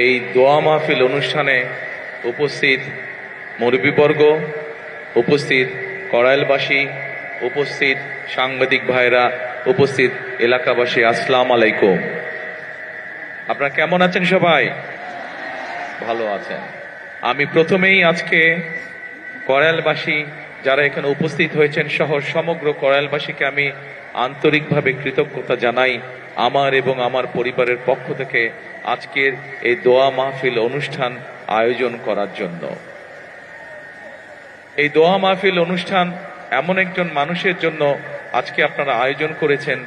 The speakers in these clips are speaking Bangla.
এই দোয়া মাহফিল অনুষ্ঠানে উপস্থিত মুরব্বীবর্গ, উপস্থিত কড়াইলবাসী, উপস্থিত সাংবাদিক ভাইরা, উপস্থিত এলাকাবাসী, আসসালামু আলাইকুম। আপনারা কেমন আছেন? সবাই ভালো আছেন? আমি প্রথমেই আজকে কড়াইলবাসী যারা এখানে উপস্থিত হয়েছেন সহ সমগ্র কড়াইলবাসীকে আমি আন্তরিকভাবে কৃতজ্ঞতা জানাই আমার এবং আমার পরিবারের পক্ষ থেকে আজকের এই দোয়া মাহফিল অনুষ্ঠান আয়োজন করার জন্য। এই দোয়া মাহফিল অনুষ্ঠান এমন একজন মানুষের জন্য আজকে আপনারা আয়োজন করেছেন।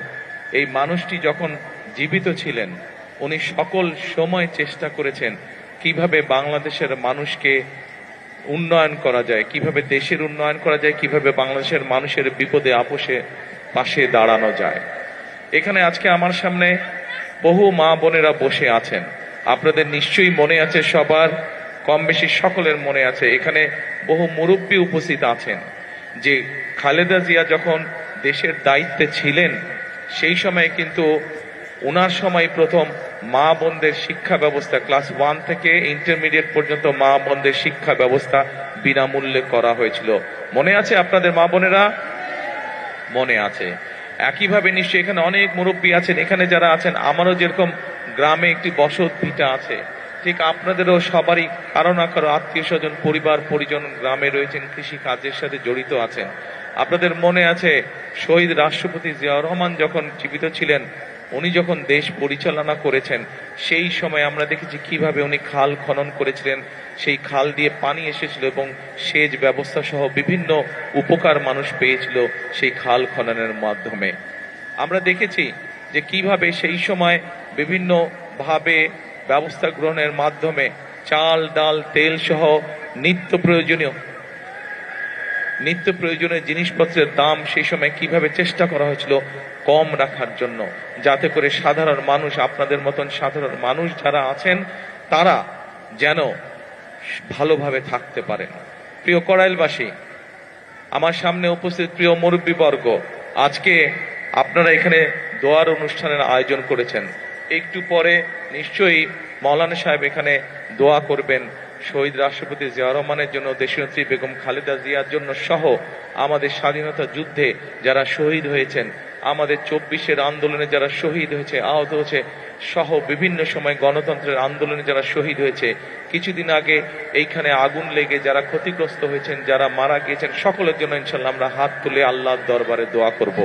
এই মানুষটি যখন জীবিত ছিলেন উনি সকল সময় চেষ্টা করেছেন কিভাবে বাংলাদেশের মানুষকে উন্নয়ন করা যায়, কিভাবে দেশের উন্নয়ন করা যায়, কিভাবে বাংলাদেশের মানুষের বিপদে আপোষে পাশে দাঁড়ানো যায়। এখানে আজকে আমার সামনে বহু মা বোনেরা বসে আছেন। আপনাদের নিশ্চয়ই মনে আছে, সবার কম বেশি সকলের মনে আছে, এখানে বহু মুরব্বী উপস্থিত আছেন যে খালেদা জিয়া যখন দেশের দায়িত্বে ছিলেন সেই সময় কিন্তু ওনার সময় প্রথম মা বোনদের শিক্ষা ব্যবস্থা ক্লাস 1 থেকে ইন্টারমিডিয়েট পর্যন্ত মা বোনদের শিক্ষা ব্যবস্থা বিনামূল্যে করা হয়েছিল। মনে আছে আপনাদের মা বোনেরা? মনে আছে। একইভাবে নিশ্চয়ই এখানে অনেক মুরব্বী আছেন, এখানে যারা আছেন আমারও যেরকম গ্রামে একটি বসত ভিটা আছে, ঠিক আপনাদেরও সবারই কারো না কারো আত্মীয় স্বজন, পরিবার পরিজন গ্রামে রয়েছেন, কৃষি কাজের সাথে জড়িত আছেন। আপনাদের মনে আছে শহীদ রাষ্ট্রপতি জিয়াউর রহমান যখন জীবিত ছিলেন, উনি যখন দেশ পরিচালনা করেছেন সেই সময় আমরা দেখেছি কিভাবে উনি খাল খনন করেছিলেন, সেই খাল দিয়ে পানি এসেছিল এবং সেচ ব্যবস্থা সহ বিভিন্ন উপকার মানুষ পেয়েছিল সেই খাল খননের মাধ্যমে। আমরা দেখেছি যে কিভাবে সেই সময় বিভিন্ন ভাবে ব্যবস্থা গ্রহণের মাধ্যমে চাল ডাল তেল সহ নিত্য প্রয়োজনীয় জিনিসপত্রের দাম সেই সময় কিভাবে চেষ্টা করা হয়েছিল কম রাখার জন্য, যাতে করে সাধারণ মানুষ, আপনাদের মতন সাধারণ মানুষ যারা আছেন তারা যেন ভালোভাবে থাকতে পারেন। প্রিয় কড়াইলবাসী, আমার সামনে উপস্থিত প্রিয় মুরব্বীবর্গ, আজকে আপনারা এখানে দোয়ার অনুষ্ঠানের আয়োজন করেছেন। একটু পরে নিশ্চয়ই মৌলানা সাহেব এখানে দোয়া করবেন শহীদ রাষ্ট্রপতি জিয়াউর রহমানের জন্য, দেশনেত্রী বেগম খালেদা জিয়ার জন্য সহ আমাদের স্বাধীনতা যুদ্ধে যারা শহীদ হয়েছেন, আমাদের 24-এর আন্দোলনে যারা শহীদ হয়েছে, আহত হয়েছে সহ বিভিন্ন সময় গণতন্ত্রের আন্দোলনে যারা শহীদ হয়েছে, কিছুদিন আগে এইখানে আগুন লেগে যারা ক্ষতিগ্রস্ত হয়েছেন, যারা মারা গিয়েছেন, সকলের জন্য ইনশাল্লাহ আমরা হাত তুলে আল্লাহর দরবারে দোয়া করব।